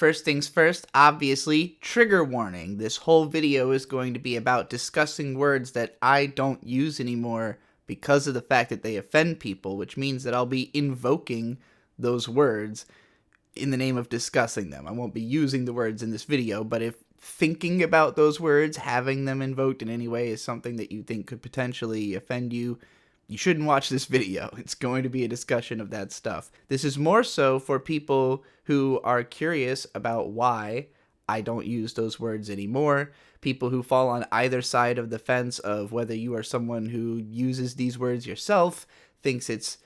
First things first, obviously, trigger warning. This whole video is going to be about discussing words that I don't use anymore because of the fact that they offend people, which means that I'll be invoking those words in the name of discussing them. I won't be using the words in this video, but if thinking about those words, having them invoked in any way is something that you think could potentially offend you, you shouldn't watch this video. It's going to be a discussion of that stuff. This is more so for people who are curious about why I don't use those words anymore. People who fall on either side of the fence of whether you are someone who uses these words yourself, thinks it's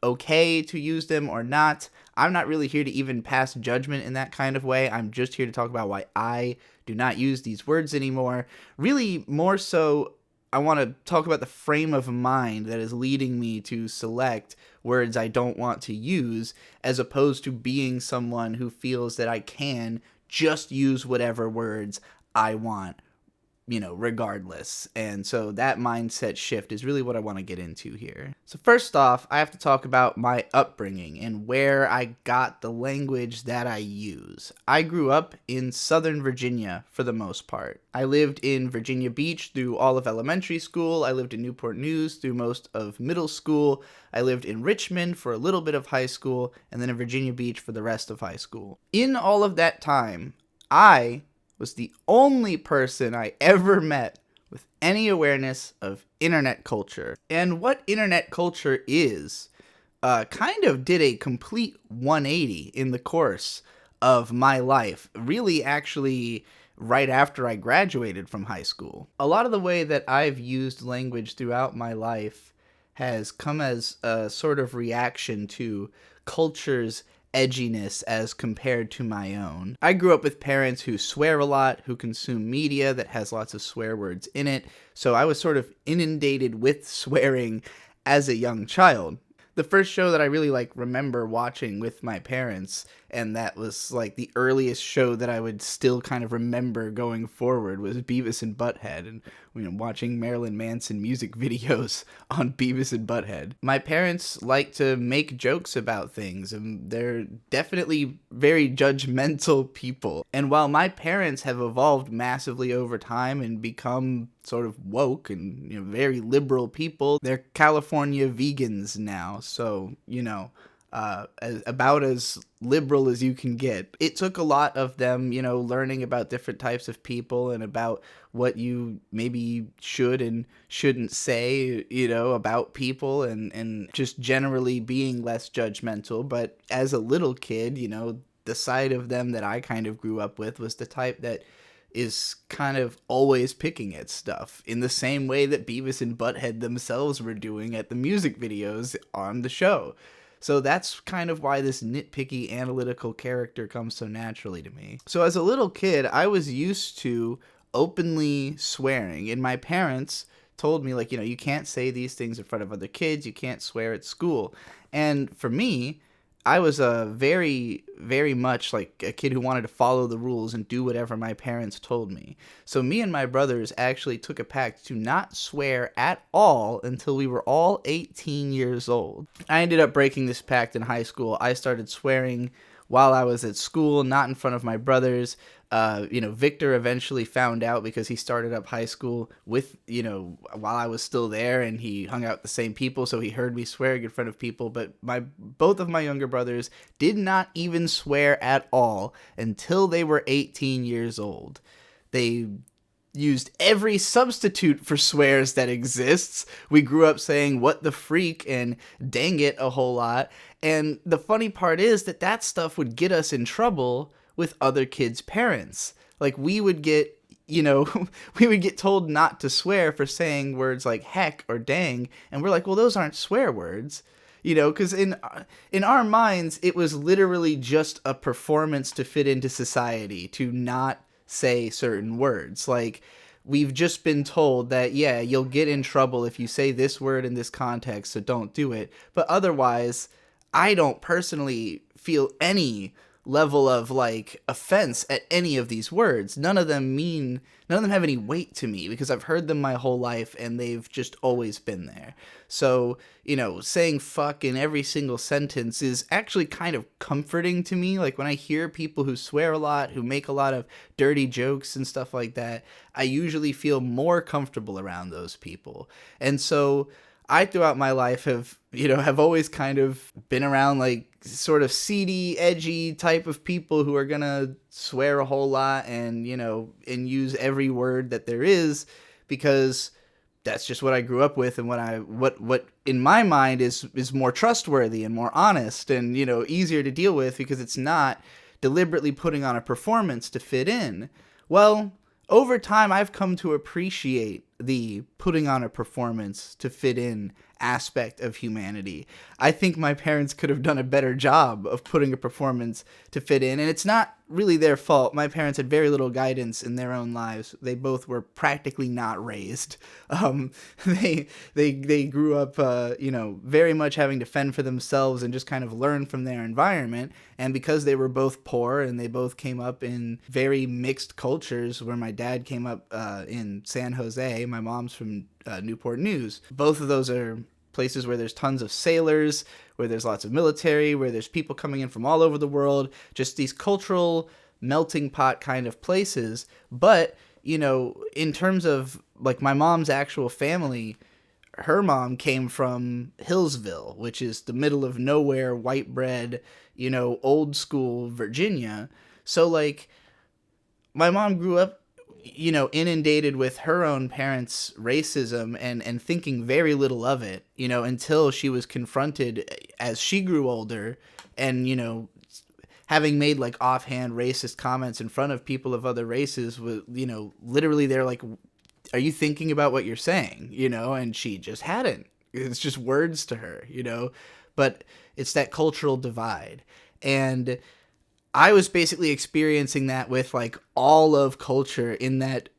okay to use them or not. I'm not really here to even pass judgment in that kind of way. I'm just here to talk about why I do not use these words anymore. Really, more so, I want to talk about the frame of mind that is leading me to select words I don't want to use, as opposed to being someone who feels that I can just use whatever words I want, regardless. And so that mindset shift is really what I want to get into here. So first off, I have to talk about my upbringing and where I got the language that I use. I grew up in Southern Virginia for the most part. I lived in Virginia Beach through all of elementary school. I lived in Newport News through most of middle school. I lived in Richmond for a little bit of high school, and then in Virginia Beach for the rest of high school. In all of that time, I was the only person I ever met with any awareness of internet culture. And what internet culture is, kind of did a complete 180 in the course of my life. Really, actually, right after I graduated from high school. A lot of the way that I've used language throughout my life has come as a sort of reaction to culture's edginess as compared to my own. I grew up with parents who swear a lot, who consume media that has lots of swear words in it, so I was sort of inundated with swearing as a young child. The first show that I really remember watching with my parents, and that was the earliest show that I would still kind of remember going forward, was Beavis and Butthead, and watching Marilyn Manson music videos on Beavis and Butthead. My parents like to make jokes about things, and they're definitely very judgmental people. And while my parents have evolved massively over time and become sort of woke and very liberal people, they're California vegans now, so about as liberal as you can get. It took a lot of them, learning about different types of people and about what you maybe should and shouldn't say, about people, and just generally being less judgmental. But as a little kid, the side of them that I kind of grew up with was the type that is kind of always picking at stuff, in the same way that Beavis and Butthead themselves were doing at the music videos on the show. So that's kind of why this nitpicky analytical character comes so naturally to me. So as a little kid, I was used to openly swearing, and my parents told me, you can't say these things in front of other kids, you can't swear at school. And for me, I was very, very much a kid who wanted to follow the rules and do whatever my parents told me. So me and my brothers actually took a pact to not swear at all until we were all 18 years old. I ended up breaking this pact in high school. I started swearing while I was at school, not in front of my brothers. Victor eventually found out because he started up high school with, while I was still there, and he hung out with the same people, so he heard me swearing in front of people. But both of my younger brothers did not even swear at all until they were 18 years old. They used every substitute for swears that exists. We grew up saying "what the freak" and "dang it" a whole lot. And the funny part is that stuff would get us in trouble with other kids' parents. We would get, we would get told not to swear for saying words like heck or dang, and we're like, well, those aren't swear words. Because in our minds, it was literally just a performance to fit into society, to not say certain words. We've just been told that, yeah, you'll get in trouble if you say this word in this context, so don't do it. But otherwise, I don't personally feel any level of like offense at any of these words. None of them have any weight to me because I've heard them my whole life and they've just always been there. So, saying fuck in every single sentence is actually kind of comforting to me. Like when I hear people who swear a lot, who make a lot of dirty jokes and stuff like that, I usually feel more comfortable around those people. And so I throughout my life have always kind of been around like sort of seedy, edgy type of people who are gonna swear a whole lot and use every word that there is, because that's just what I grew up with, and what in my mind is more trustworthy and more honest and easier to deal with because it's not deliberately putting on a performance to fit in. Well, over time, I've come to appreciate the putting on a performance to fit in aspect of humanity. I think my parents could have done a better job of putting a performance to fit in, and it's not really their fault. My parents had very little guidance in their own lives. They both were practically not raised. They grew up, very much having to fend for themselves and just kind of learn from their environment. And because they were both poor and they both came up in very mixed cultures, where my dad came up in San Jose, my mom's from Newport News. Both of those are places where there's tons of sailors, where there's lots of military, where there's people coming in from all over the world, just these cultural melting pot kind of places. But, in terms of like my mom's actual family, her mom came from Hillsville, which is the middle of nowhere, white bread, old school Virginia. So like my mom grew up inundated with her own parents' racism and thinking very little of it, until she was confronted as she grew older and, having made like offhand racist comments in front of people of other races, literally they're like, are you thinking about what you're saying? And she just hadn't. It's just words to her, but it's that cultural divide. And I was basically experiencing that with like all of culture, in that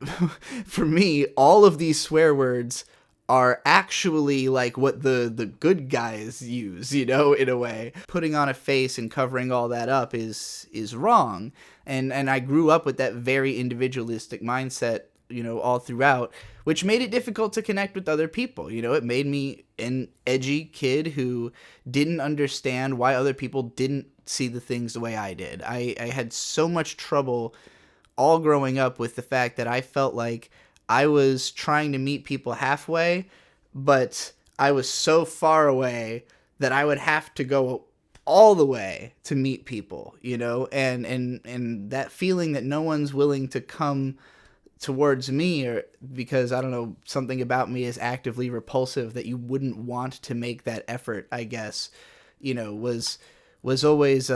for me, all of these swear words are actually like what the good guys use, in a way. Putting on a face and covering all that up is wrong. And I grew up with that very individualistic mindset, all throughout, which made it difficult to connect with other people. It made me an edgy kid who didn't understand why other people didn't see the things the way I did. I had so much trouble all growing up with the fact that I felt like I was trying to meet people halfway, but I was so far away that I would have to go all the way to meet people, and that feeling that no one's willing to come towards me, or because I don't know, something about me is actively repulsive, that you wouldn't want to make that effort, I guess, was always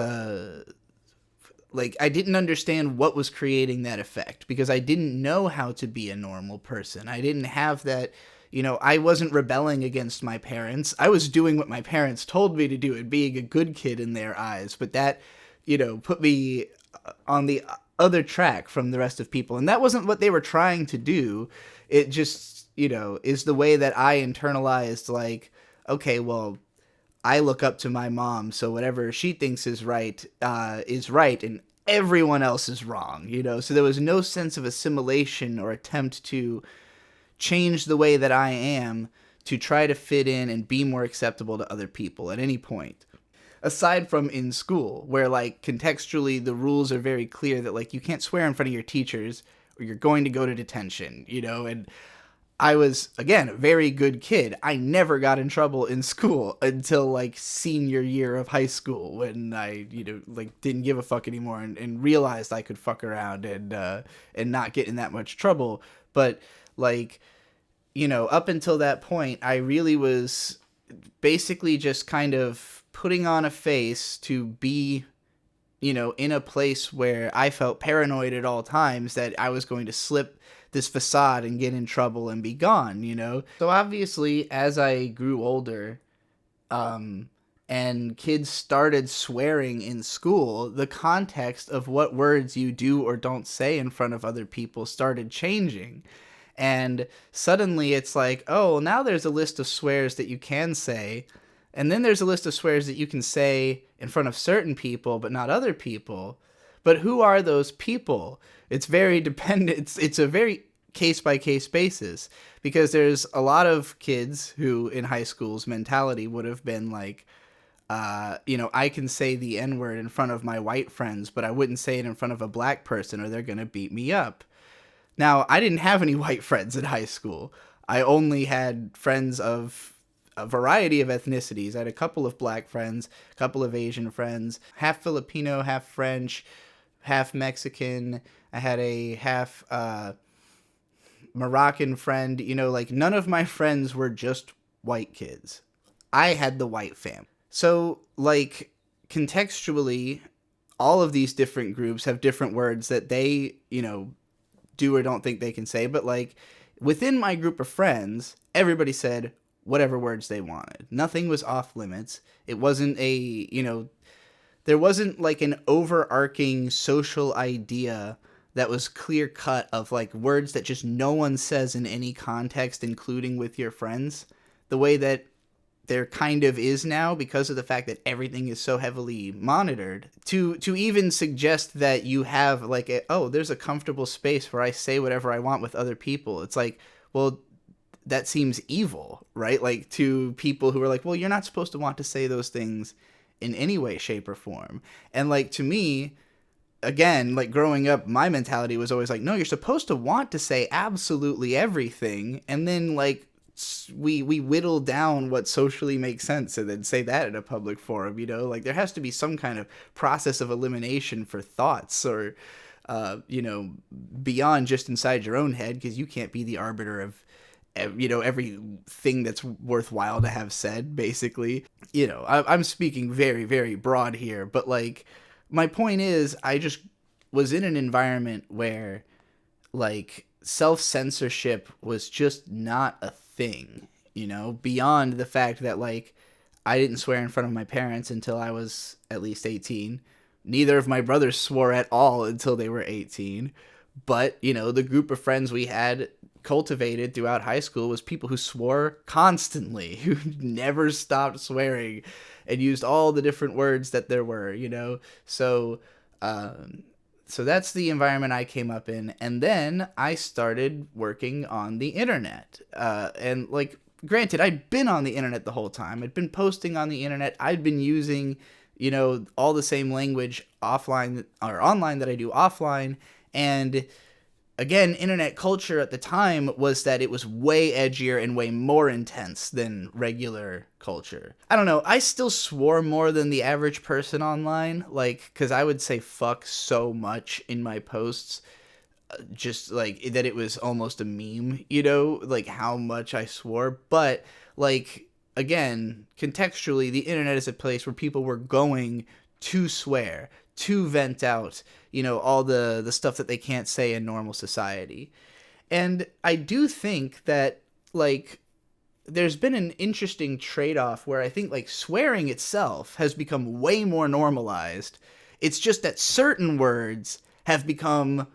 like I didn't understand what was creating that effect, because I didn't know how to be a normal person. I didn't have that, I wasn't rebelling against my parents. I was doing what my parents told me to do and being a good kid in their eyes, but that, put me on the other track from the rest of people, and that wasn't what they were trying to do. It just, is the way that I internalized, like, okay, well, I look up to my mom, so whatever she thinks is right, and everyone else is wrong, So there was no sense of assimilation or attempt to change the way that I am to try to fit in and be more acceptable to other people at any point. Aside from in school, where, like, contextually the rules are very clear that, like, you can't swear in front of your teachers or you're going to go to detention, and I was, again, a very good kid. I never got in trouble in school until, like, senior year of high school, when I, didn't give a fuck anymore and realized I could fuck around and not get in that much trouble. But, like, up until that point, I really was basically just kind of putting on a face to be, in a place where I felt paranoid at all times that I was going to slip this facade and get in trouble and be gone, So obviously, as I grew older, and kids started swearing in school, the context of what words you do or don't say in front of other people started changing. And suddenly it's like, oh, now there's a list of swears that you can say, And then there's a list of swears that you can say in front of certain people, but not other people. But who are those people? It's very dependent. It's a very case by case basis, because there's a lot of kids who in high school's mentality would have been like, I can say the N-word in front of my white friends, but I wouldn't say it in front of a black person or they're going to beat me up. Now, I didn't have any white friends in high school. I only had friends of a variety of ethnicities. I had a couple of black friends, a couple of Asian friends, half Filipino, half French, half Mexican. I had a half Moroccan friend. Like none of my friends were just white kids. I had the white fam. So, like, contextually, all of these different groups have different words that they, do or don't think they can say. But, like, within my group of friends, everybody said whatever words they wanted. Nothing was off limits. It wasn't there wasn't, like, an overarching social idea that was clear cut of, like, words that just no one says in any context, including with your friends. The way that there kind of is now, because of the fact that everything is so heavily monitored, to even suggest that you have like there's a comfortable space where I say whatever I want with other people. It's like, well, that seems evil, right? Like to people who are like, well, you're not supposed to want to say those things in any way, shape, or form. And like to me, again, like growing up, my mentality was always like, no, you're supposed to want to say absolutely everything, and then like we whittle down what socially makes sense and then say that in a public forum. Like there has to be some kind of process of elimination for thoughts, or beyond just inside your own head, because you can't be the arbiter of everything that's worthwhile to have said, basically. I'm speaking very, very broad here, but like my point is, I just was in an environment where like self-censorship was just not a thing, beyond the fact that like I didn't swear in front of my parents until I was at least 18. Neither of my brothers swore at all until they were 18. But, the group of friends we had cultivated throughout high school was people who swore constantly, who never stopped swearing and used all the different words that there were, So that's the environment I came up in. And then I started working on the internet. And like, granted, I'd been on the internet the whole time. I'd been posting on the internet. I'd been using, all the same language offline or online that I do offline. And again, internet culture at the time was that it was way edgier and way more intense than regular culture. I don't know, I still swore more than the average person online, like, because I would say fuck so much in my posts, just like that it was almost a meme, like how much I swore. But like, again, contextually, the internet is a place where people were going to swear, to vent out, all the stuff that they can't say in normal society. And I do think that, like, there's been an interesting trade-off where I think, like, swearing itself has become way more normalized. It's just that certain words have become,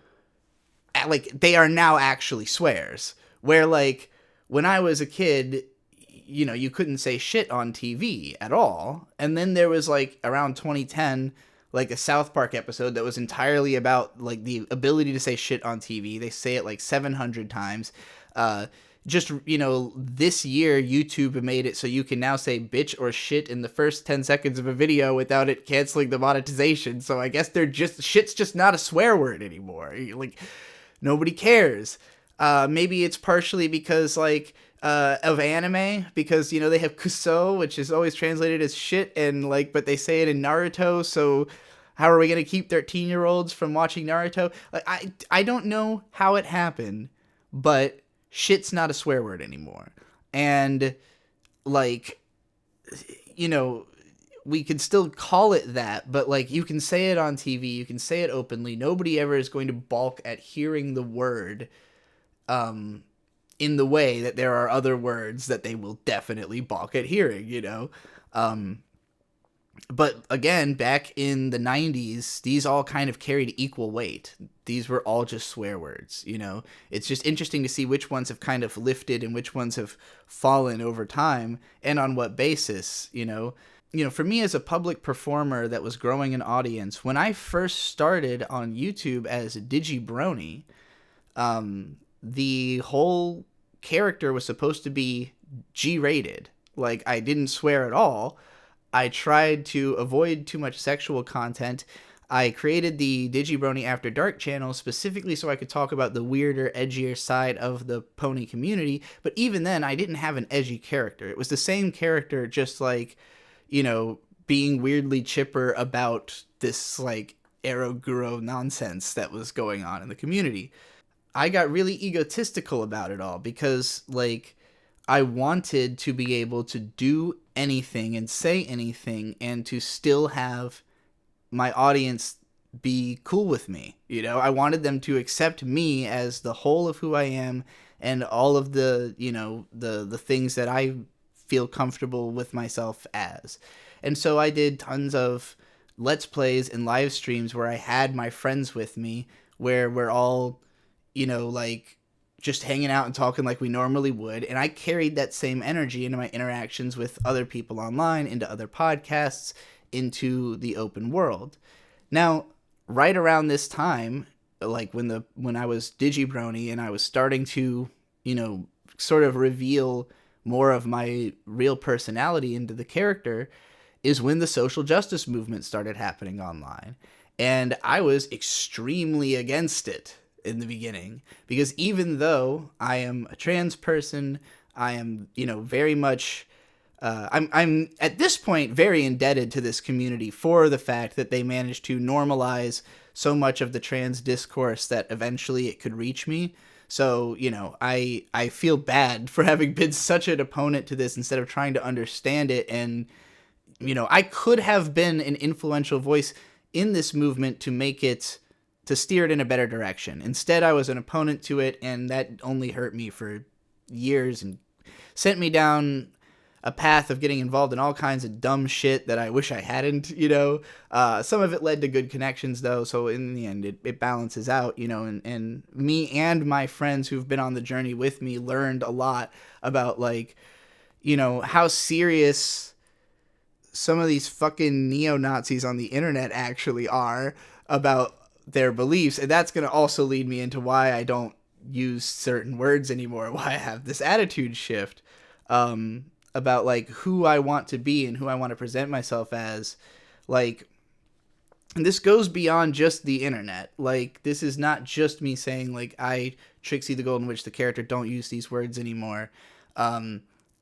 like, they are now actually swears. Where, like, when I was a kid, you couldn't say shit on TV at all. And then there was, like, around 2010, like a South Park episode that was entirely about like the ability to say shit on TV. They say it like 700 times. This year YouTube made it so you can now say bitch or shit in the first 10 seconds of a video without it canceling the monetization. So I guess shit's just not a swear word anymore. Like nobody cares. Maybe it's partially because like of anime, because they have kuso, which is always translated as shit, and like, but they say it in Naruto, so how are we gonna keep 13-year-olds from watching Naruto? Like, I don't know how it happened, but shit's not a swear word anymore. And like, we could still call it that, but like, you can say it on TV, you can say it openly. Nobody ever is going to balk at hearing the word in the way that there are other words that they will definitely balk at hearing, But again, back in the 90s, these all kind of carried equal weight. These were all just swear words, you know? It's just interesting to see which ones have kind of lifted and which ones have fallen over time and on what basis, you know? You know, for me as a public performer that was growing an audience, when I first started on YouTube as Digibrony, the whole character was supposed to be G-rated. Like, I didn't swear at all. I tried to avoid too much sexual content. I created the Digibrony After Dark channel specifically so I could talk about the weirder, edgier side of the pony community, but even then, I didn't have an edgy character. It was the same character, just like, you know, being weirdly chipper about this, like, Aroguro nonsense that was going on in the community. I got really egotistical about it all because, like, I wanted to be able to do anything and say anything and to still have my audience be cool with me. You know, I wanted them to accept me as the whole of who I am and all of the, you know, the things that I feel comfortable with myself as. And so I did tons of Let's Plays and live streams where I had my friends with me, where we're all, you know, like, just hanging out and talking like we normally would. And I carried that same energy into my interactions with other people online, into other podcasts, into the open world. Now, right around this time, like when I was Digibrony and I was starting to, you know, sort of reveal more of my real personality into the character, is when the social justice movement started happening online. And I was extremely against it in the beginning, because even though I am a trans person, I am, you know, very much, I'm at this point very indebted to this community for the fact that they managed to normalize so much of the trans discourse that eventually it could reach me. So, you know, I feel bad for having been such an opponent to this instead of trying to understand it. And, you know, I could have been an influential voice in this movement to make it, to steer it in a better direction. Instead, I was an opponent to it, and that only hurt me for years and sent me down a path of getting involved in all kinds of dumb shit that I wish I hadn't, you know. Some of it led to good connections, though, so in the end, it balances out, you know, and me and my friends who've been on the journey with me learned a lot about, like, you know, how serious some of these fucking neo-Nazis on the internet actually are about their beliefs. And that's going to also lead me into why I don't use certain words anymore, why I have this attitude shift about, like, who I want to be and who I want to present myself as. Like, and this goes beyond just the internet. Like, this is not just me saying, like, I, Trixie the Golden Witch, the character, don't use these words anymore.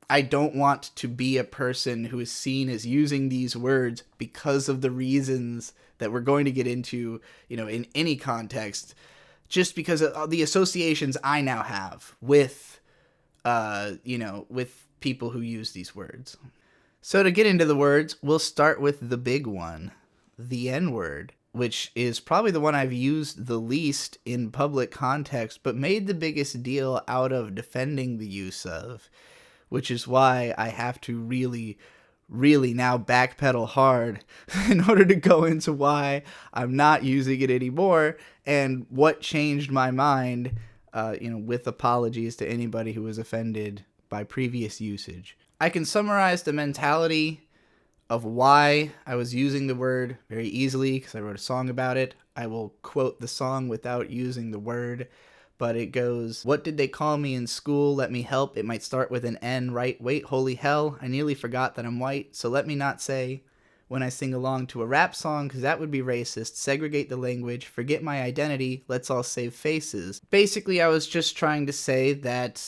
I don't want to be a person who is seen as using these words because of the reasons that we're going to get into, you know, in any context, just because of the associations I now have with, you know, with people who use these words. So to get into the words, we'll start with the big one, the N-word, which is probably the one I've used the least in public context, but made the biggest deal out of defending the use of, which is why I have to really, really now backpedal hard in order to go into why I'm not using it anymore and what changed my mind, you know, with apologies to anybody who was offended by previous usage. I can summarize the mentality of why I was using the word very easily because I wrote a song about it. I will quote the song without using the word. But it goes, "What did they call me in school? Let me help. It might start with an N, right? Wait, holy hell. I nearly forgot that I'm white. So let me not say when I sing along to a rap song, because that would be racist. Segregate the language. Forget my identity. Let's all save faces." Basically, I was just trying to say that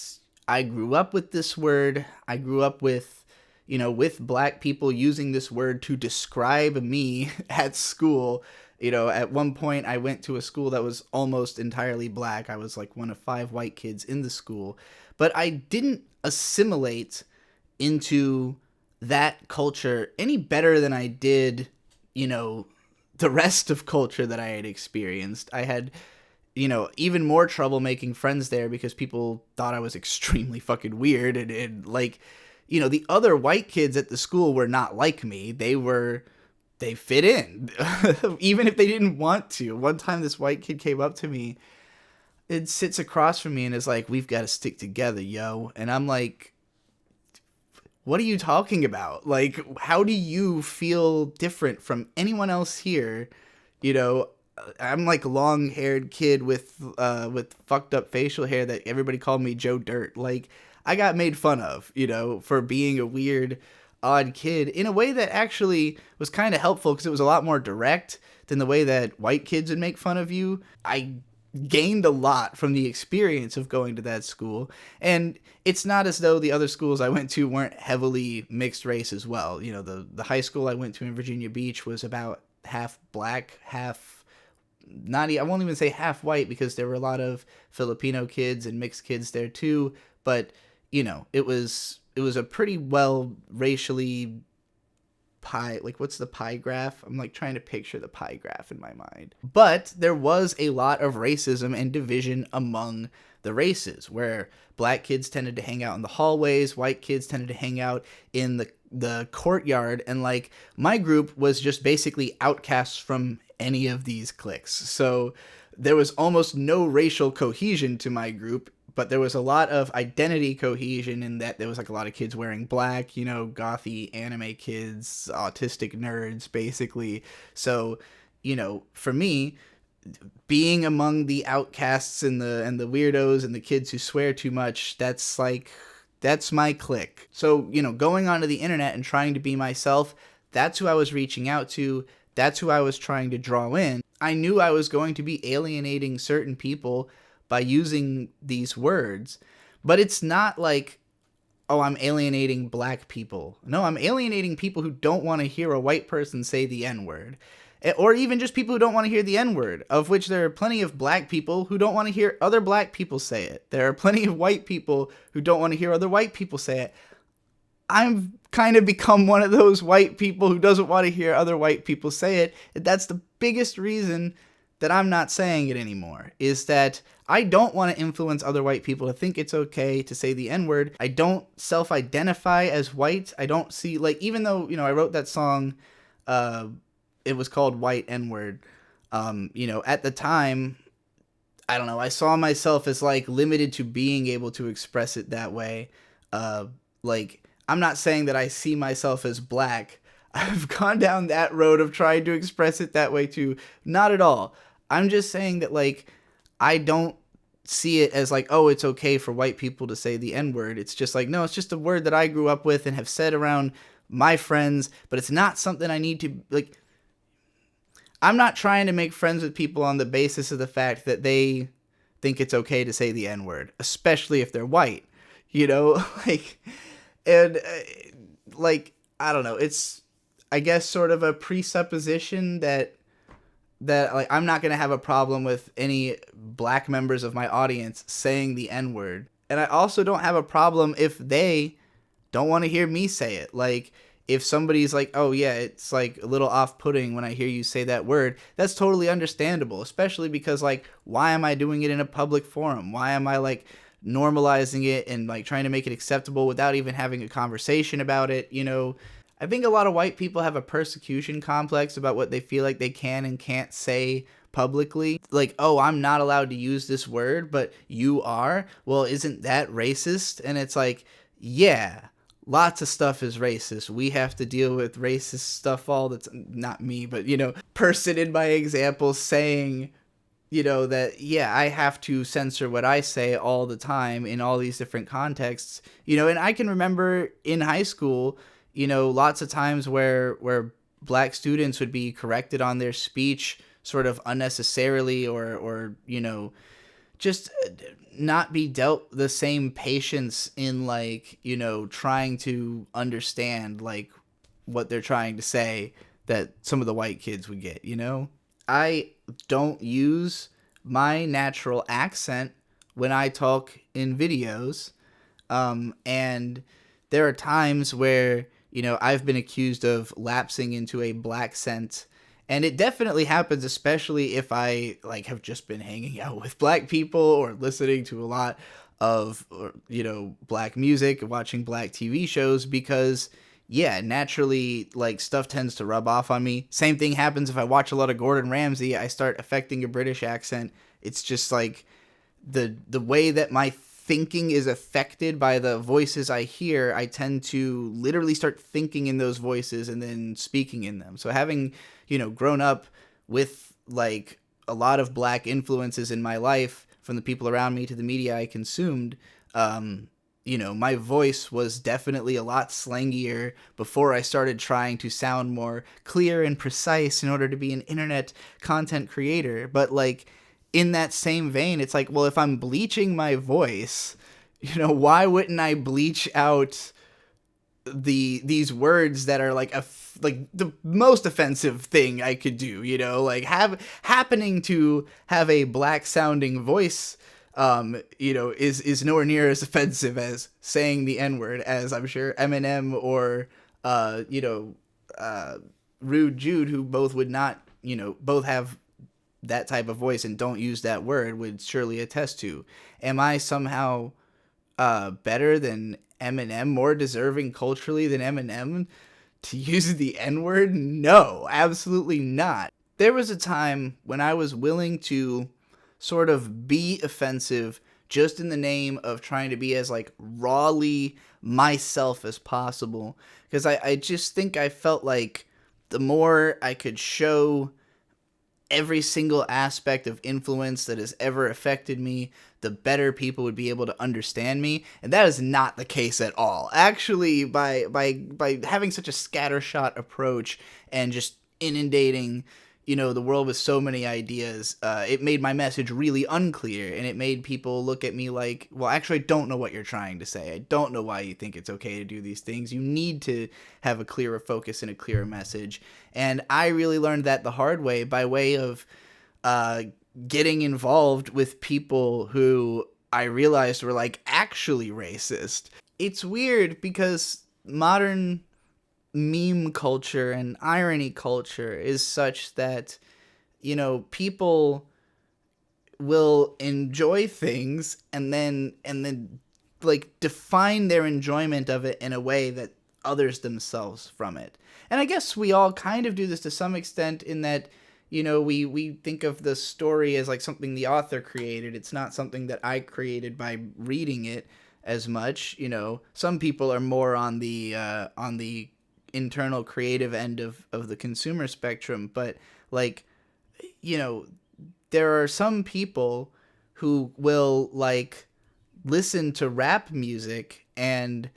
I grew up with this word. I grew up with, you know, with black people using this word to describe me at school. You know, at one point I went to a school that was almost entirely black. I was like one of 5 white kids in the school. But I didn't assimilate into that culture any better than I did, you know, the rest of culture that I had experienced. I had, you know, even more trouble making friends there because people thought I was extremely fucking weird. And like, you know, the other white kids at the school were not like me. They were they fit in, even if they didn't want to. One time, this white kid came up to me and sits across from me and is like, "We've got to stick together, yo." And I'm like, what are you talking about? Like, how do you feel different from anyone else here? You know, I'm like a long-haired kid with fucked up facial hair that everybody called me Joe Dirt. Like, I got made fun of, for being a weird, odd kid in a way that actually was kind of helpful because it was a lot more direct than the way that white kids would make fun of you. I gained a lot from the experience of going to that school, and it's not as though the other schools I went to weren't heavily mixed race as well. The high school I went to in Virginia Beach was about half black, half not, I won't even say half white because there were a lot of Filipino kids and mixed kids there too, but it was a pretty well racially pie, like, what's the pie graph? I'm like trying to picture the pie graph in my mind. But there was a lot of racism and division among the races, where black kids tended to hang out in the hallways, white kids tended to hang out in the courtyard, and like my group was just basically outcasts from any of these cliques. So there was almost no racial cohesion to my group, but there was a lot of identity cohesion in that there was like a lot of kids wearing black, gothy anime kids, autistic nerds, basically. So, for me, being among the outcasts and the weirdos and the kids who swear too much, that's my clique. So, going onto the internet and trying to be myself, that's who I was reaching out to. That's who I was trying to draw in. I knew I was going to be alienating certain people by using these words, but it's not like, oh, I'm alienating black people. No, I'm alienating people who don't want to hear a white person say the N-word. Or even just people who don't want to hear the N-word, of which there are plenty of black people who don't want to hear other black people say it. There are plenty of white people who don't want to hear other white people say it. I've kind of become one of those white people who doesn't want to hear other white people say it. And that's the biggest reason that I'm not saying it anymore, is that I don't want to influence other white people to think it's okay to say the N-word. I don't self-identify as white. I don't see, like, even though, I wrote that song, it was called White N-word, at the time, I don't know, I saw myself as, like, limited to being able to express it that way. I'm not saying that I see myself as black. I've gone down that road of trying to express it that way too. Not at all. I'm just saying that, like, I don't see it as like, oh, it's okay for white people to say the N-word. It's just like, no, it's just a word that I grew up with and have said around my friends, but it's not something I need to, like, I'm not trying to make friends with people on the basis of the fact that they think it's okay to say the N-word, especially if they're white, like, and, like, I don't know, it's, I guess, sort of a presupposition that like, I'm not going to have a problem with any black members of my audience saying the N-word. And I also don't have a problem if they don't want to hear me say it. Like, if somebody's like, oh yeah, it's like a little off-putting when I hear you say that word, that's totally understandable, especially because, like, why am I doing it in a public forum? Why am I, like, normalizing it and, like, trying to make it acceptable without even having a conversation about it, I think a lot of white people have a persecution complex about what they feel like they can and can't say publicly. Like, oh, I'm not allowed to use this word, but you are? Well, isn't that racist? And it's like, yeah, lots of stuff is racist. We have to deal with racist stuff all the time. Not me, but, person in my example saying, that, yeah, I have to censor what I say all the time in all these different contexts. And I can remember in high school, lots of times where black students would be corrected on their speech sort of unnecessarily or just not be dealt the same patience in, like, trying to understand, like, what they're trying to say that some of the white kids would get, I don't use my natural accent when I talk in videos, and there are times where, I've been accused of lapsing into a black scent, and it definitely happens, especially if I, like, have just been hanging out with black people or listening to a lot of, black music and watching black TV shows, because, yeah, naturally, like, stuff tends to rub off on me. Same thing happens if I watch a lot of Gordon Ramsay. I start affecting a British accent. It's just like the way that my thinking is affected by the voices I hear. I tend to literally start thinking in those voices and then speaking in them. So having, grown up with like a lot of black influences in my life, from the people around me to the media I consumed, my voice was definitely a lot slangier before I started trying to sound more clear and precise in order to be an internet content creator. But like, in that same vein, it's like, well, if I'm bleaching my voice, why wouldn't I bleach out these words that are like like the most offensive thing I could do, like happening to have a black sounding voice, is nowhere near as offensive as saying the N-word, as I'm sure Eminem or Rude Jude, who both would not, both have that type of voice and don't use that word, would surely attest to. Am I somehow better than Eminem, more deserving culturally than Eminem to use the N-word? No, absolutely not. There was a time when I was willing to sort of be offensive just in the name of trying to be as like rawly myself as possible, because I just think I felt like the more I could show every single aspect of influence that has ever affected me, the better people would be able to understand me. And that is not the case at all. Actually, by having such a scattershot approach and just inundating, the world with so many ideas, it made my message really unclear, and it made people look at me like, well, actually, I don't know what you're trying to say. I don't know why you think it's okay to do these things. You need to have a clearer focus and a clearer message. And I really learned that the hard way by way of getting involved with people who I realized were like actually racist. It's weird because modern meme culture and irony culture is such that, people will enjoy things and then like define their enjoyment of it in a way that others themselves from it. And I guess we all kind of do this to some extent, in that, we think of the story as like something the author created. It's not something that I created by reading it as much. Some people are more on the internal creative end of the consumer spectrum, but like, there are some people who will like listen to rap music and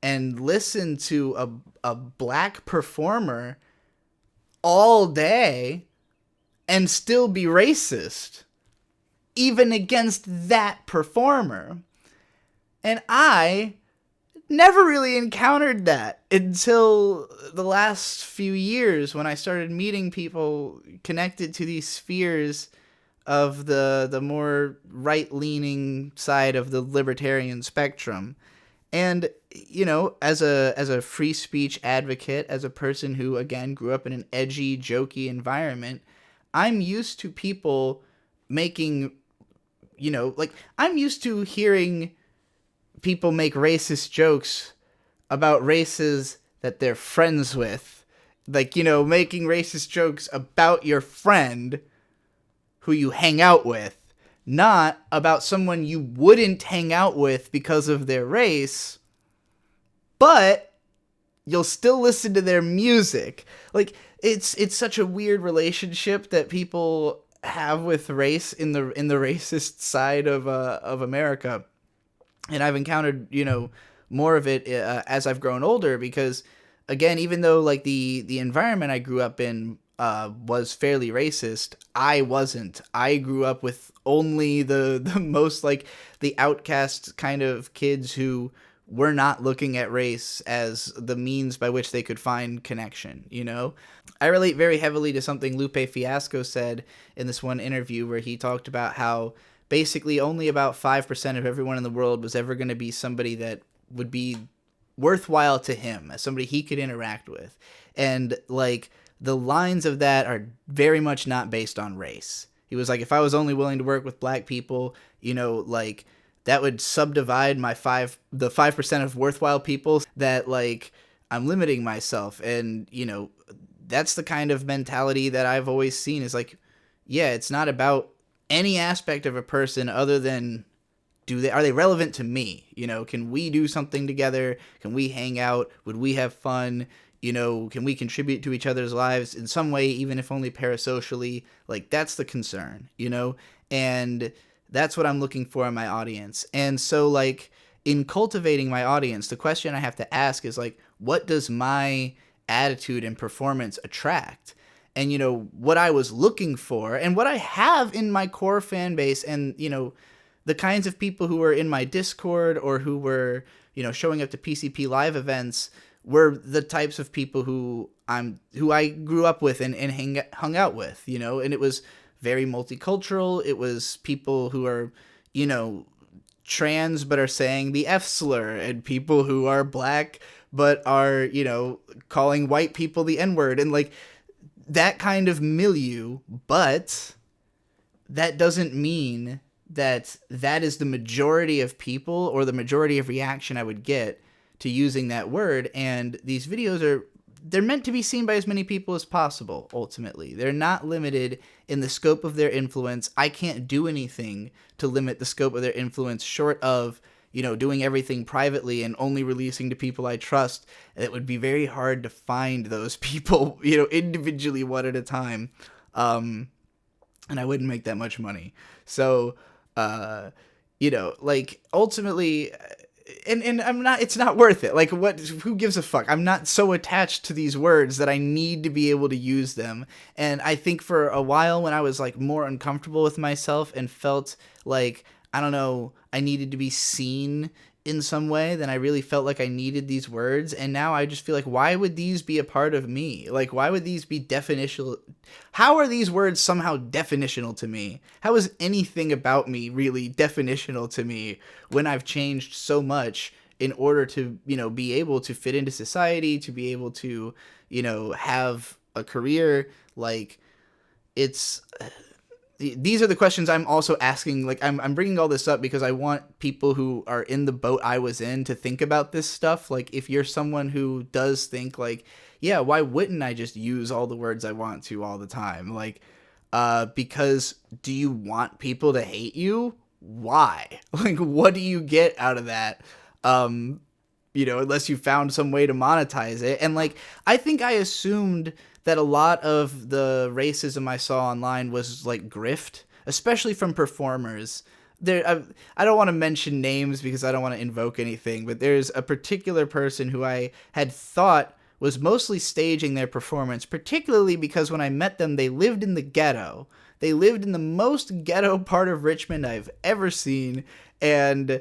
listen to a black performer all day and still be racist, even against that performer. And I never really encountered that until the last few years, when I started meeting people connected to these spheres of the more right-leaning side of the libertarian spectrum. And, as a free speech advocate, as a person who, again, grew up in an edgy, jokey environment, I'm used to people making, I'm used to hearing people make racist jokes about races that they're friends with. Like, making racist jokes about your friend who you hang out with, not about someone you wouldn't hang out with because of their race, but you'll still listen to their music. Like, it's such a weird relationship that people have with race in the racist side of America. And I've encountered, more of it as I've grown older, because, again, even though like the environment I grew up in was fairly racist, I wasn't. I grew up with only the most like the outcast kind of kids who were not looking at race as the means by which they could find connection, I relate very heavily to something Lupe Fiasco said in this one interview, where he talked about how basically only about 5% of everyone in the world was ever going to be somebody that would be worthwhile to him, as somebody he could interact with. And like, the lines of that are very much not based on race. He was like, if I was only willing to work with black people, like, that would subdivide the 5% of worthwhile people that like I'm limiting myself. And, that's the kind of mentality that I've always seen is like, yeah, it's not about any aspect of a person other than are they relevant to me? Can we do something together? Can we hang out? Would we have fun? Can we contribute to each other's lives in some way, even if only parasocially? Like, that's the concern, and that's what I'm looking for in my audience. And so, like, in cultivating my audience, the question I have to ask is, like, what does my attitude and performance attract? And, what I was looking for and what I have in my core fan base and, the kinds of people who were in my Discord or who were, showing up to PCP live events were the types of people who I grew up with and hung out with, and it was very multicultural. It was people who are, trans but are saying the F slur, and people who are black but are, calling white people the N-word, and like that kind of milieu. But that doesn't mean that is the majority of people or the majority of reaction I would get to using that word. And these videos they're meant to be seen by as many people as possible. Ultimately, they're not limited in the scope of their influence. I can't do anything to limit the scope of their influence short of, doing everything privately and only releasing to people I trust. It would be very hard to find those people, individually, one at a time. And I wouldn't make that much money. So, like, ultimately, and I'm not, it's not worth it. Like, who gives a fuck? I'm not so attached to these words that I need to be able to use them. And I think for a while when I was like more uncomfortable with myself and felt like, I don't know, I needed to be seen in some way, then I really felt like I needed these words. And now I just feel like, why would these be a part of me? Like, why would these be definitional? How are these words somehow definitional to me? How is anything about me really definitional to me when I've changed so much in order to, be able to fit into society, to be able to, have a career? Like, these are the questions I'm also asking. Like, I'm bringing all this up because I want people who are in the boat I was in to think about this stuff. Like, if you're someone who does think like, yeah, why wouldn't I just use all the words I want to all the time? Like, because do you want people to hate you? Why? Like, what do you get out of that? Unless you found some way to monetize it. And like, I think I assumed that a lot of the racism I saw online was like grift, especially from performers. I don't want to mention names because I don't want to invoke anything, but there's a particular person who I had thought was mostly staging their performance, particularly because when I met them, they lived in the ghetto. They lived in the most ghetto part of Richmond I've ever seen, and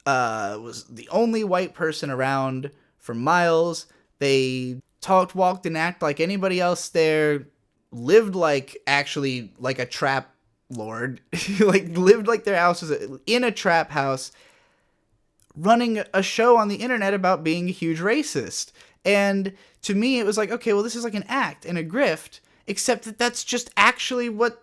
was the only white person around for miles. They talked, walked, and acted like anybody else there, lived like actually like a trap lord, like lived like their house was in a trap house, running a show on the internet about being a huge racist. And to me, it was like, okay, well, this is like an act and a grift, except that that's just actually what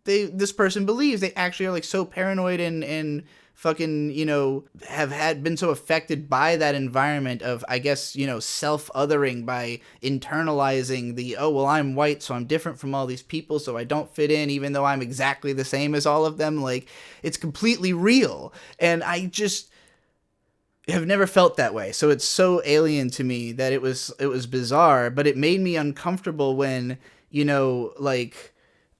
this person believes. They actually are like so paranoid and fucking, have been so affected by that environment of, I guess, self-othering by internalizing the, oh, well, I'm white, so I'm different from all these people, so I don't fit in, even though I'm exactly the same as all of them. Like, it's completely real. And I just have never felt that way. So it's so alien to me that it was bizarre, but it made me uncomfortable when, like,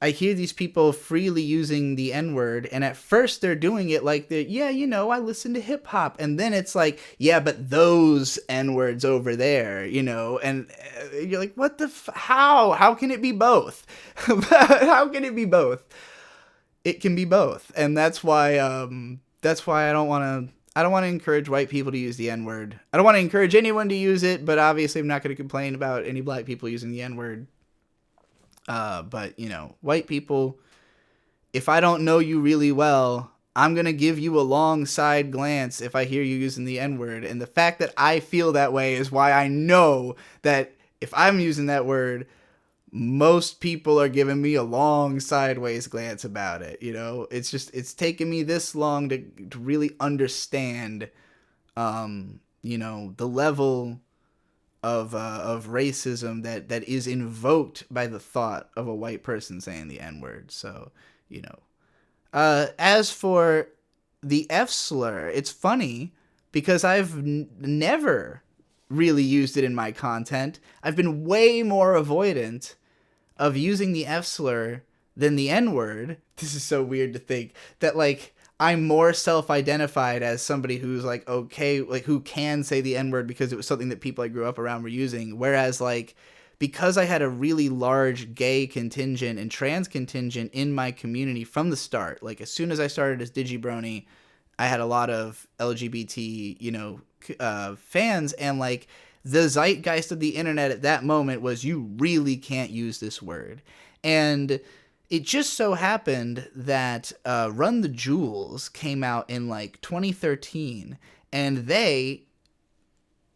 I hear these people freely using the N-word, and at first they're doing it like I listen to hip hop, and then it's like, yeah, but those N-words over there, and you're like, what the how can it be both? How can it be both? It can be both, and that's why I don't want to encourage white people to use the N-word. I don't want to encourage anyone to use it, but obviously I'm not going to complain about any black people using the N-word. But white people, if I don't know you really well, I'm going to give you a long side glance if I hear you using the N-word. And the fact that I feel that way is why I know that if I'm using that word, most people are giving me a long sideways glance about it. It's taken me this long to really understand, the level of racism that is invoked by the thought of a white person saying the N-word. So, you know. As for the F slur, it's funny because I've never really used it in my content. I've been way more avoidant of using the F slur than the N-word. This is so weird to think that, like, I'm more self-identified as somebody who's, like, okay, like, who can say the N-word because it was something that people I grew up around were using. Whereas, like, because I had a really large gay contingent and trans contingent in my community from the start, like, as soon as I started as Digibrony, I had a lot of LGBT, fans, and, like, the zeitgeist of the internet at that moment was, you really can't use this word. And it just so happened that Run the Jewels came out in, like, 2013, and they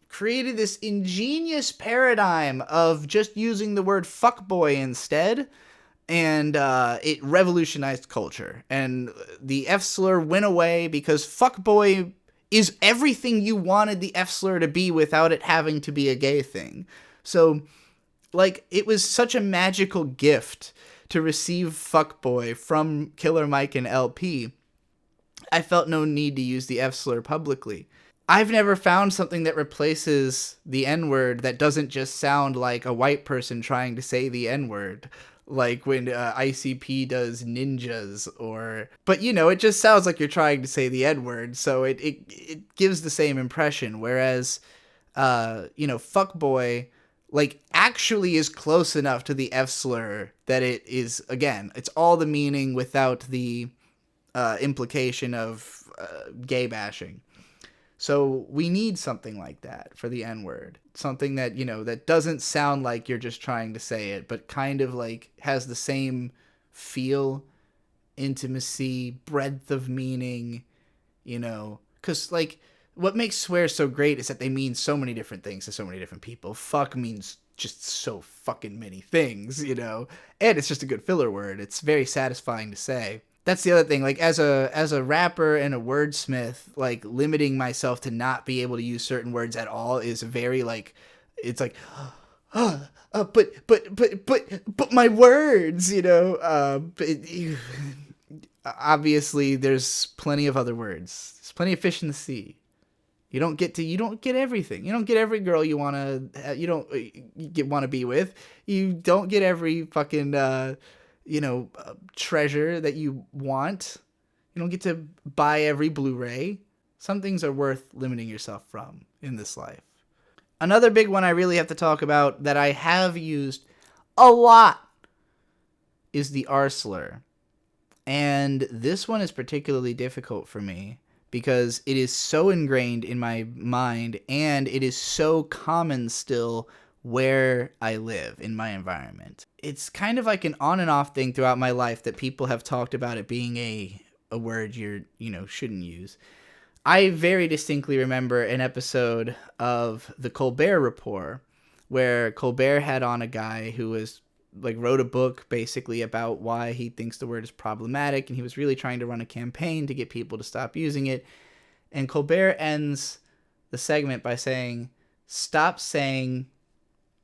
created this ingenious paradigm of just using the word fuckboy instead, and it revolutionized culture. And the F slur went away because fuckboy is everything you wanted the F slur to be without it having to be a gay thing. So, like, it was such a magical gift to receive fuckboy from Killer Mike and LP. I felt no need to use the F slur publicly. I've never found something that replaces the N-word that doesn't just sound like a white person trying to say the N-word. Like when ICP does ninjas, but it just sounds like you're trying to say the N-word, so it gives the same impression. Whereas, fuckboy, like, actually is close enough to the F slur that it is, again, it's all the meaning without the implication of gay bashing. So we need something like that for the N-word. Something that, that doesn't sound like you're just trying to say it, but kind of, like, has the same feel, intimacy, breadth of meaning, Because, like, what makes swears so great is that they mean so many different things to so many different people. Fuck means just so fucking many things, And it's just a good filler word. It's very satisfying to say. That's the other thing, like, as a rapper and a wordsmith, like, limiting myself to not be able to use certain words at all is very, like, it's like, but my words, obviously there's plenty of other words. There's plenty of fish in the sea. You don't get everything. You don't get every girl you want to be with. You don't get every fucking, treasure that you want. You don't get to buy every Blu-ray. Some things are worth limiting yourself from in this life. Another big one I really have to talk about that I have used a lot is the R slur. And this one is particularly difficult for me because it is so ingrained in my mind and it is so common still where I live in my environment. It's kind of like an on and off thing throughout my life that people have talked about it being a word you shouldn't use. I very distinctly remember an episode of the Colbert Report where Colbert had on a guy who was, like, wrote a book basically about why he thinks the word is problematic, and he was really trying to run a campaign to get people to stop using it. And Colbert ends the segment by saying, "Stop saying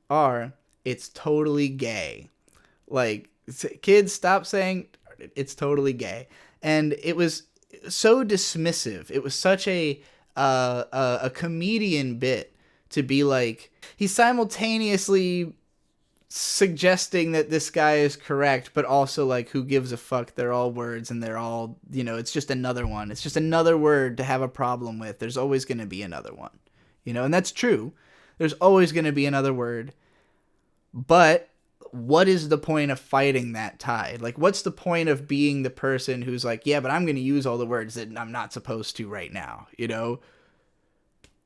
R, it's totally gay." Like, kids, stop saying it's totally gay. And it was so dismissive. It was such a comedian bit to be like, he's simultaneously suggesting that this guy is correct, but also, like, who gives a fuck? They're all words, and they're all, it's just another one. It's just another word to have a problem with. There's always going to be another one, and that's true. There's always going to be another word. But what is the point of fighting that tide? Like, what's the point of being the person who's like, yeah, but I'm going to use all the words that I'm not supposed to right now,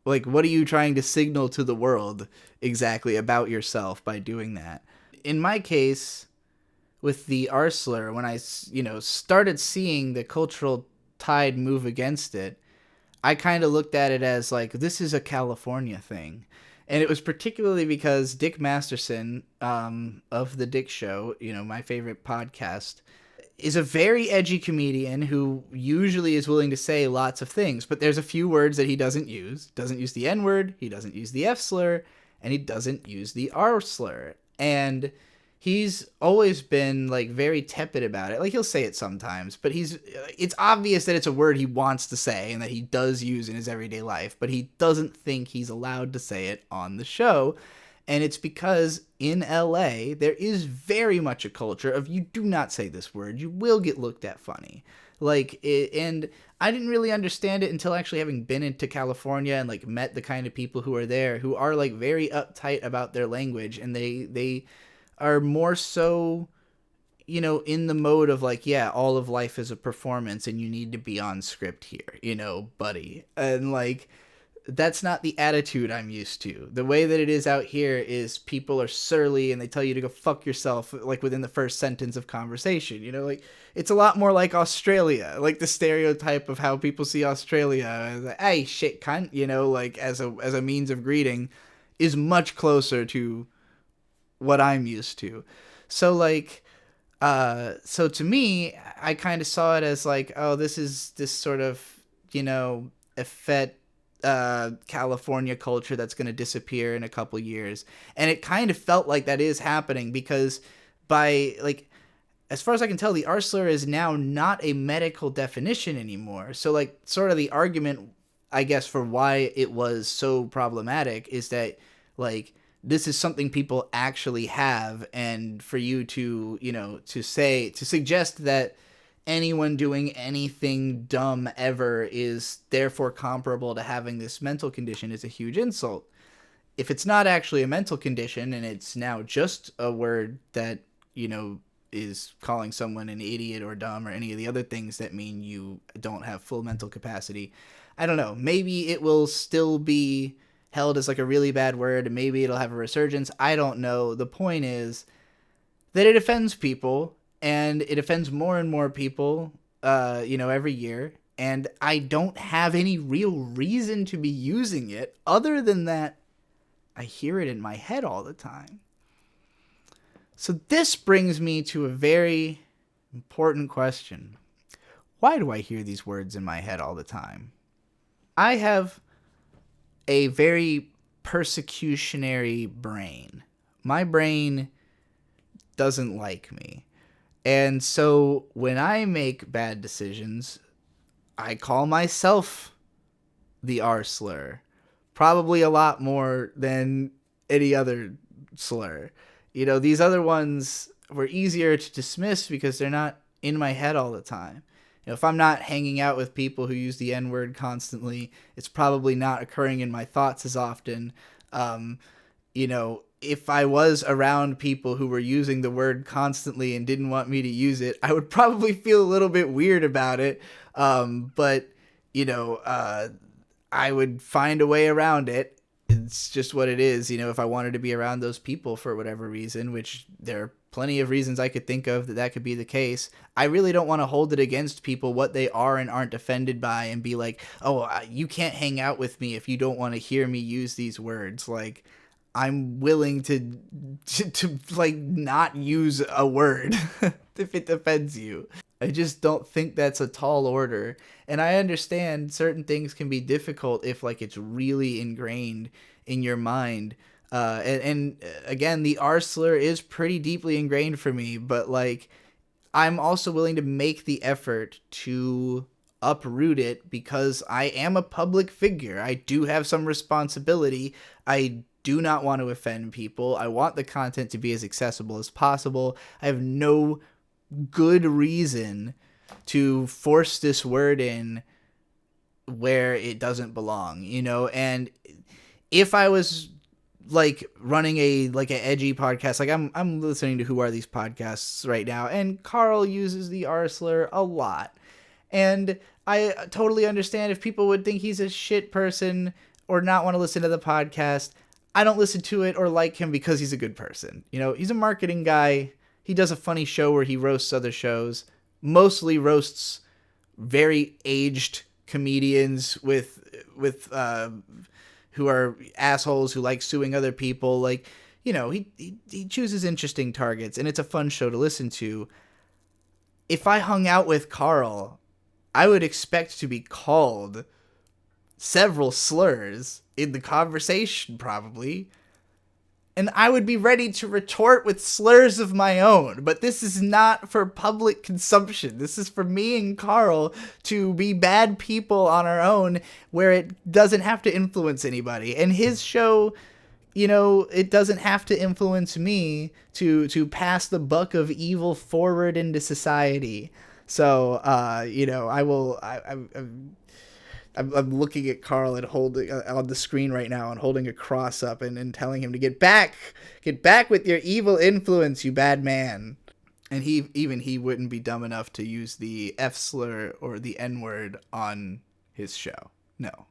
Like, what are you trying to signal to the world exactly about yourself by doing that? In my case, with the R slur, when I, started seeing the cultural tide move against it, I kind of looked at it as, like, this is a California thing. And it was particularly because Dick Masterson, of The Dick Show, my favorite podcast, is a very edgy comedian who usually is willing to say lots of things, but there's a few words that he doesn't use. Doesn't use the N-word, he doesn't use the F slur, and he doesn't use the R slur. And he's always been like very tepid about it. Like he'll say it sometimes, but it's obvious that it's a word he wants to say and that he does use in his everyday life, but he doesn't think he's allowed to say it on the show. And it's because in LA, there is very much a culture of you do not say this word. You will get looked at funny. And I didn't really understand it until actually having been into California and like met the kind of people who are there who are like very uptight about their language. And they are more so, in the mode of like, yeah, all of life is a performance and you need to be on script here, buddy. And like, that's not the attitude I'm used to. The way that it is out here is people are surly and they tell you to go fuck yourself, like within the first sentence of conversation. Like it's a lot more like Australia, like the stereotype of how people see Australia. Like, hey, shit, cunt, like as a means of greeting, is much closer to what I'm used to. So like, so to me, I kind of saw it as like, oh, this is this sort of, effete California culture that's going to disappear in a couple years. And it kind of felt like that is happening because by like, as far as I can tell, the R slur is now not a medical definition anymore. So like sort of the argument, I guess, for why it was so problematic is that like, this is something people actually have. And for you to, to suggest that anyone doing anything dumb ever is therefore comparable to having this mental condition is a huge insult. If it's not actually a mental condition and it's now just a word that, is calling someone an idiot or dumb or any of the other things that mean you don't have full mental capacity, I don't know. Maybe it will still be held as like a really bad word and maybe it'll have a resurgence. I don't know. The point is that it offends people. And it offends more and more people, every year. And I don't have any real reason to be using it other than that I hear it in my head all the time. So this brings me to a very important question. Why do I hear these words in my head all the time? I have a very persecutionary brain. My brain doesn't like me. And so when I make bad decisions, I call myself the R slur. Probably a lot more than any other slur. These other ones were easier to dismiss because they're not in my head all the time. If I'm not hanging out with people who use the N-word constantly, it's probably not occurring in my thoughts as often. If I was around people who were using the word constantly and didn't want me to use it, I would probably feel a little bit weird about it. But I would find a way around it. It's just what it is. If I wanted to be around those people for whatever reason, which there are plenty of reasons I could think of that could be the case, I really don't want to hold it against people what they are and aren't offended by and be like, oh, you can't hang out with me if you don't want to hear me use these words. Like, I'm willing to like not use a word if it offends you. I just don't think that's a tall order. And I understand certain things can be difficult if like it's really ingrained in your mind. And again, the R slur is pretty deeply ingrained for me, but like I'm also willing to make the effort to uproot it because I am a public figure. I do have some responsibility. I do not want to offend people. I want the content to be as accessible as possible. I have no good reason to force this word in where it doesn't belong, and if I was like running an edgy podcast, like I'm listening to Who Are These Podcasts right now, and Carl uses the R slur a lot, and I totally understand if people would think he's a shit person or not want to listen to the podcast. I don't listen to it or like him because he's a good person. He's a marketing guy. He does a funny show where he roasts other shows, mostly roasts very aged comedians with who are assholes who like suing other people. Like, he chooses interesting targets and it's a fun show to listen to. If I hung out with Carl, I would expect to be called several slurs in the conversation, probably. and I would be ready to retort with slurs of my own, but this is not for public consumption. This is for me and Carl to be bad people on our own, where it doesn't have to influence anybody. And his show, you know, it doesn't have to influence me to pass the buck of evil forward into society. So, you know, I'm looking at Carl and holding on the screen right now and holding a cross up and telling him to get back with your evil influence, you bad man. And he wouldn't be dumb enough to use the F slur or the N word on his show. No,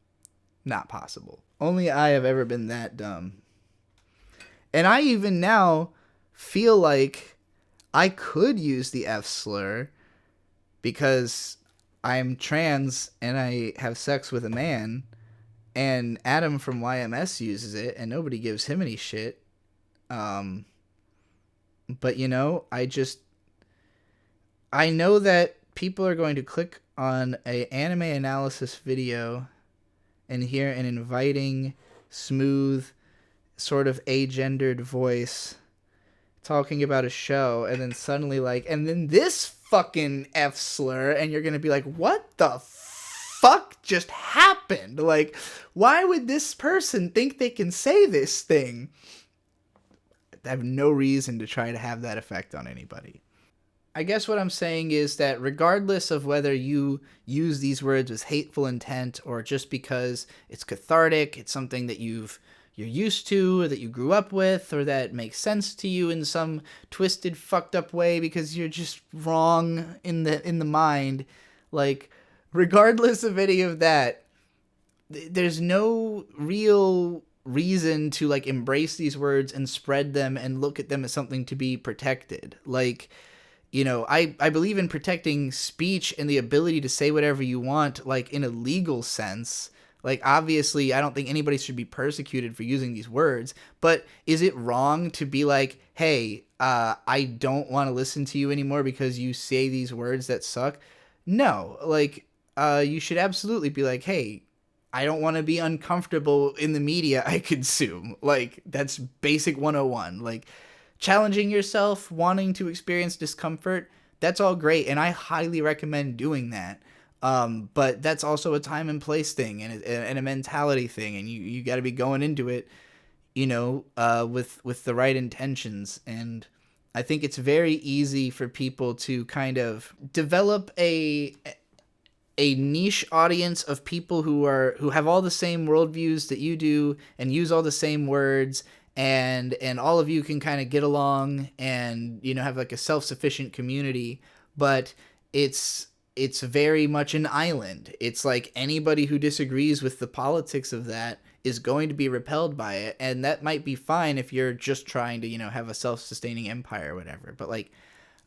not possible. Only I have ever been that dumb. And I even now feel like I could use the F slur because I'm trans and I have sex with a man, and Adam from YMS uses it and nobody gives him any shit. But you know, I know that people are going to click on a anime analysis video and hear an inviting, smooth, sort of agendered voice talking about a show, and then suddenly and then this fucking F slur, and you're gonna be like, what the fuck just happened? Like, why would this person think they can say this thing? I have no reason to try to have that effect on anybody. I guess what I'm saying is that regardless of whether you use these words with hateful intent or just because it's cathartic, it's something that you're used to, or that you grew up with, or that makes sense to you in some twisted, fucked up way because you're just wrong in the mind, like, regardless of any of that, there's no real reason to embrace these words and spread them and look at them as something to be protected. Like, you know, I believe in protecting speech and the ability to say whatever you want, in a legal sense. Like, obviously, I don't think anybody should be persecuted for using these words, but is it wrong to be like, hey, I don't want to listen to you anymore because you say these words that suck? No, you should absolutely be like, hey, I don't want to be uncomfortable in the media I consume. That's basic 101. Challenging yourself, wanting to experience discomfort, that's all great, and I highly recommend doing that. But that's also a time and place thing and a mentality thing, and you got to be going into it, you know, with the right intentions. And I think it's very easy for people to kind of develop a niche audience of people who have all the same worldviews that you do and use all the same words, and all of you can kind of get along and, you know, have a self-sufficient community, but it's very much an island. It's like anybody who disagrees with the politics of that is going to be repelled by it, and that might be fine if you're just trying to, you know, have a self-sustaining empire or whatever. But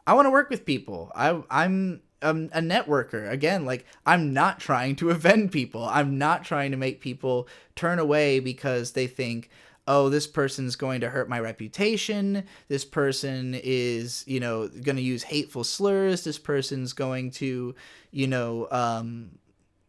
I want to work with people. I'm a networker. Again, I'm not trying to offend people. I'm not trying to make people turn away because they think, oh, this person's going to hurt my reputation. This person is, you know, going to use hateful slurs. This person's going to, you know,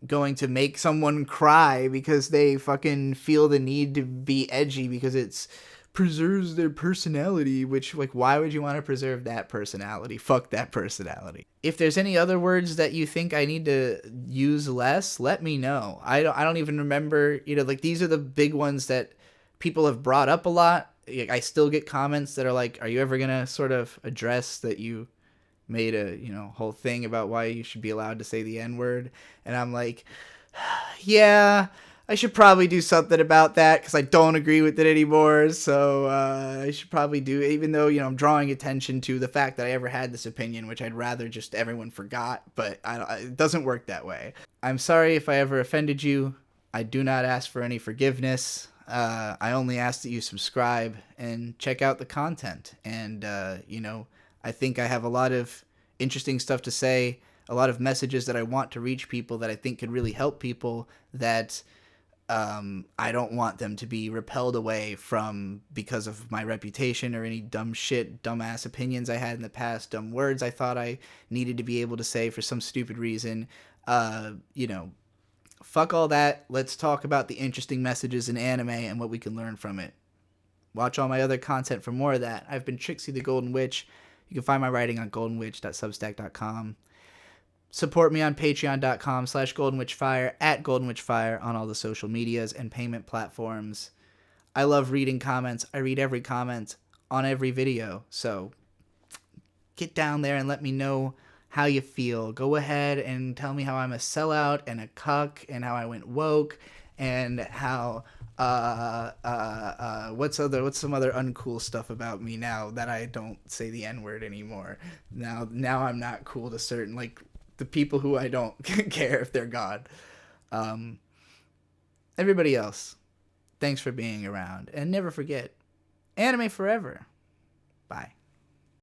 going to make someone cry because they fucking feel the need to be edgy because it's preserves their personality, which, why would you want to preserve that personality? Fuck that personality. If there's any other words that you think I need to use less, let me know. I don't even remember, you know, these are the big ones that people have brought up a lot. I still get comments that are like, are you ever going to sort of address that you made a, you know, whole thing about why you should be allowed to say the N-word? And I'm like, yeah, I should probably do something about that because I don't agree with it anymore. So I should probably do, even though, you know, I'm drawing attention to the fact that I ever had this opinion, which I'd rather just everyone forgot, but it doesn't work that way. I'm sorry if I ever offended you. I do not ask for any forgiveness. I only ask that you subscribe and check out the content. And, you know, I think I have a lot of interesting stuff to say, a lot of messages that I want to reach people that I think could really help people that I don't want them to be repelled away from because of my reputation or any dumb shit, dumbass opinions I had in the past, dumb words I thought I needed to be able to say for some stupid reason. You know, fuck all that. Let's talk about the interesting messages in anime and what we can learn from it. Watch all my other content for more of that. I've been Trixie the Golden Witch. You can find my writing on goldenwitch.substack.com. Support me on patreon.com/goldenwitchfire, at goldenwitchfire on all the social medias and payment platforms. I love reading comments. I read every comment on every video. So get down there and let me know how you feel. Go ahead and tell me how I'm a sellout and a cuck and how I went woke and how what's some other uncool stuff about me now that I don't say the N-word anymore. Now I'm not cool to certain, like, the people who I don't care if they're gone. Everybody else, thanks for being around. And never forget, anime forever. Bye.